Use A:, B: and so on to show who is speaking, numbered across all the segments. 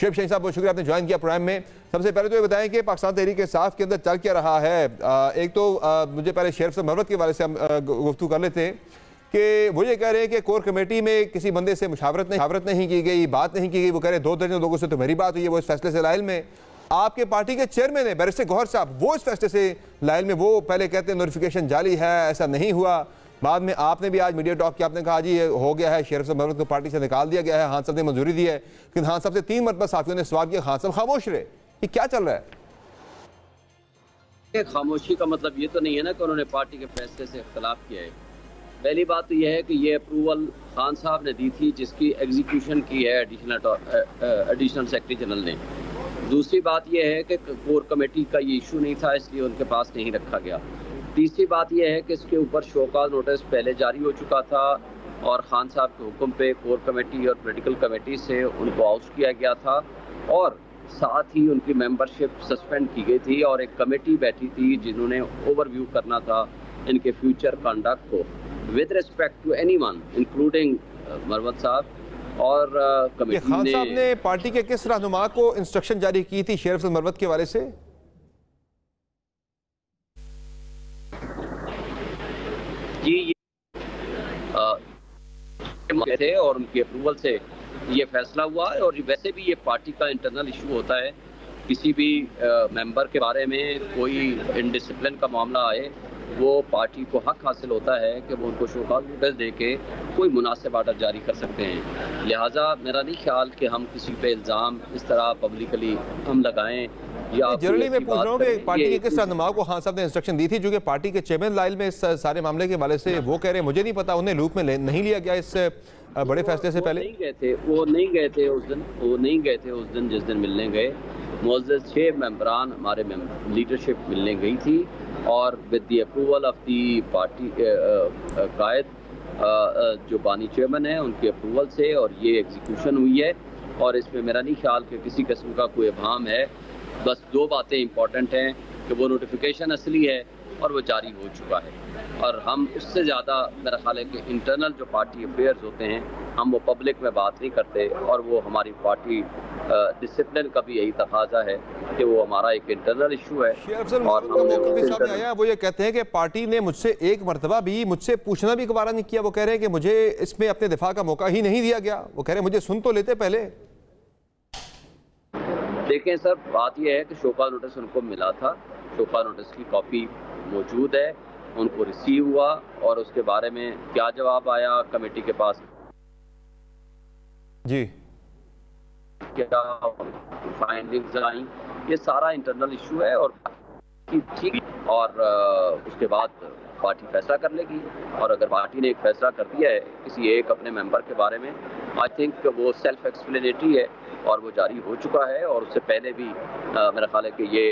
A: शुएब शाहीन साहब, बहुत शुक्रिया आपने ज्वाइन किया प्रोग्राम में। सबसे पहले तो ये बताएं कि पाकिस्तान तहरीक इंसाफ के अंदर चल क्या रहा है। एक तो मुझे पहले शेरफ साहब मरवत के बारे से हम गुफ्तगू कर लेते हैं कि वो ये कह रहे हैं कि कोर कमेटी में किसी बंदे से मुशावरत नहीं की गई, बात नहीं की गई। वो कह रहे हैं 2 दर्जन लोगों से तो मेरी बात हुई है, वो इस फैसले से लाइल में। आपके पार्टी के चेयरमैन है बैरिस्टर गौहर साहब, वो इस फैसले से लाइल में। वो पहले कहते हैं नोटिफिकेशन जाली है, ऐसा नहीं हुआ। बाद में आपने भी आज मीडिया टॉक किया, आपने कहा जी ये हो गया है, शेरफ साहब मरवत को पार्टी से निकाल दिया गया है, खान साहब ने मंजूरी दी है। लेकिन खान साहब से 3 मरतबा साथियों ने सवाल किया, खान साहब खामोश रहे। ये क्या चल रहा है?
B: खामोशी का मतलब ये तो नहीं है ना कि उन्होंने पार्टी के फैसले से इख्तलाफ किया है। पहली बात तो यह है कि ये अप्रूवल खान साहब ने दी थी, जिसकी एग्जीक्यूशन की है एडिशनल सेक्रेटरी जनरल ने। दूसरी बात यह है कि कोर कमेटी का ये इशू नहीं था, इसलिए उनके पास नहीं रखा गया। तीसरी बात यह है कि इसके ऊपर शोकाज नोटिस पहले जारी हो चुका था और खान साहब के हुक्म पे कोर कमेटी और पॉलिटिकल कमेटी से उनको आउट किया गया था और साथ ही उनकी मेंबरशिप सस्पेंड की गई थी और एक कमेटी बैठी थी जिन्होंने ओवरव्यू करना था इनके फ्यूचर कंडक्ट को with respect to anyone including Marwat साहब। और कमेटी
A: खान साहब ने पार्टी के किस रहनुमा को इंस्ट्रक्शन जारी की थी शेरफ मरवत के हवाले से?
B: जी थे और उनकी अप्रूवल से ये फैसला हुआ है। और वैसे भी ये पार्टी का इंटरनल इशू होता है, किसी भी मेंबर के बारे में कोई इनडिसिप्लिन का मामला आए, वो पार्टी को हक हासिल होता है कि वो उनको शोकाज नोटिस दे के कोई मुनासिब आर्डर जारी कर सकते हैं। लिहाजा मेरा नहीं ख्याल कि हम किसी पे इल्ज़ाम इस तरह पब्लिकली हम लगाएं। या
A: जनरली मैं पूछ रहा हूँ कि पार्टी के किस रहनुमा को खान साहब ने इंस्ट्रक्शन दी थी, जो कि पार्टी के चेयरमैन लाइल में इस सारे मामले के हवाले से वो कह रहे हैं मुझे नहीं पता, उन्हें लूप में नहीं लिया गया इस बड़े फैसले से पहले?
B: वो नहीं गए थे उस दिन जिस दिन मिलने गए। मुअज़्ज़ज़ 6 मेंबरान हमारे लीडरशिप मिलने गई थी और with the approval of the party कायद जो बानी चेयरमैन है उनके अप्रूवल से और ये एग्जीक्यूशन हुई है। और इसमें मेरा नहीं ख्याल कि किसी किस्म का कोई अभाम है। बस 2 बातें इंपॉर्टेंट हैं कि वो नोटिफिकेशन असली है और वो जारी हो चुका है। और हम उससे ज़्यादा मेरा ख्याल है कि इंटरनल जो पार्टी अफेयर्स होते हैं हम वो पब्लिक में बात नहीं करते। और वो हमारी पार्टी डिसिप्लिन का भी यही तकाजा है कि वो हमारा एक इंटरनल इशू है। और
A: वो ये कहते हैं कि पार्टी ने मुझसे 1 मरतबा भी मुझसे पूछना भी गवारा नहीं किया। वो कह रहे हैं कि मुझे इसमें अपने दिफा का मौका ही नहीं दिया गया। वो कह रहे हैं मुझे सुन तो लेते पहले।
B: देखें सर, बात यह है कि शोकाज नोटिस उनको मिला था, शोकाज नोटिस की कॉपी मौजूद है, उनको रिसीव हुआ और उसके बारे में क्या जवाब आया कमेटी के पास
A: जी,
B: क्या फाइंडिंग्स आई, ये सारा इंटरनल इशू है। और ठीक और उसके बाद पार्टी फैसला कर लेगी। और अगर पार्टी ने एक फैसला कर दिया है किसी एक अपने मेंबर के बारे में, आई थिंक वो सेल्फ एक्सप्लेनेटरी है और वो जारी हो चुका है। और उससे पहले भी मेरा ख्याल है कि ये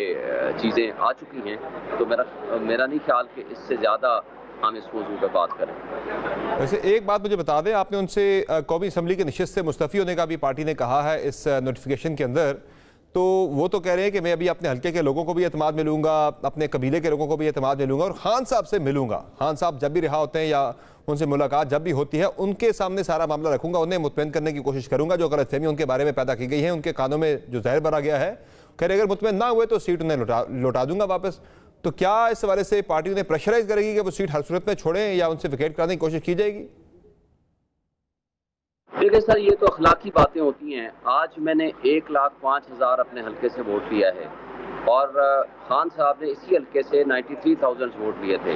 B: चीज़ें आ चुकी हैं। तो मेरा नहीं ख्याल कि इससे ज़्यादा हम इस मौजूद पर बात करें।
A: वैसे एक बात मुझे बता दें, आपने उनसे कौमी असम्बली की नशिस्त से मुस्तफ़ी होने का भी पार्टी ने कहा है इस नोटिफिकेशन के अंदर। तो वो तो कह रहे हैं कि मैं अभी अपने हल्के के लोगों को भी एतमाद में लूँगा, अपने कबीले के लोगों को भी एतमाद में लूँगा और खान साहब से मिलूँगा। खान साहब जब भी रिहा होते हैं या उनसे मुलाकात जब भी होती है उनके सामने सारा मामला रखूँगा, उन्हें मुतमईन करने की कोशिश करूँगा। जो गलतफहमी उनके बारे में पैदा की गई है, उनके कानों में जो जहर भरा गया है, कह रहे अगर मुतमईन ना हुए तो सीट उन्हें लौटा दूंगा वापस। तो क्या इस हवाले से पार्टी उन्हें प्रेशराइज करेगी कि वो सीट हर सूरत में छोड़ें या उनसे विकेट कराने की कोशिश की जाएगी?
B: देखिए सर, ये तो अखलाकी बातें होती हैं। आज मैंने 1,05,000 अपने हल्के से वोट लिया है और खान साहब ने इसी हल्के से 93,000 वोट लिए थे।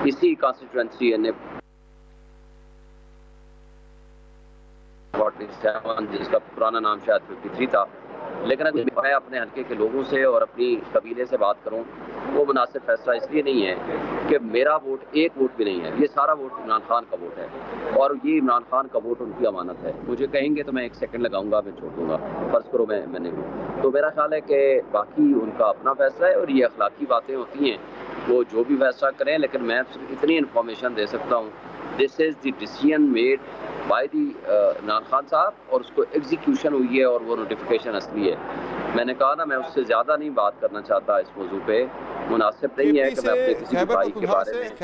B: इसी कॉन्स्टिट्यूएंसी ने 47 जिसका पुराना नाम शायद 53 था। लेकिन अगर मैं अपने हल्के के लोगों से और अपनी कबीले से बात करूं, वो मुनासिब फैसला इसलिए नहीं है कि मेरा वोट 1 वोट भी नहीं है, ये सारा वोट इमरान खान का वोट है और ये इमरान खान का वोट उनकी अमानत है। मुझे कहेंगे तो मैं 1 सेकंड लगाऊंगा, मैं छोड़ दूंगा, फर्ज करो मैं नहीं। तो मेरा ख्याल है कि बाकी उनका अपना फैसला है और ये अखलाकी बातें होती हैं, वो जो भी फैसला करें। लेकिन मैं इतनी इन्फॉर्मेशन दे सकता हूँ, this is the decision made by the Imran Khan साहब और उसको एग्जीक्यूशन हुई है और वो नोटिफिकेशन असली है। मैंने कहा ना, मैं उससे ज़्यादा नहीं बात करना चाहता इस मौजू पे। मुनासिब नहीं है कि मैं अपने किसी भाई के बारे में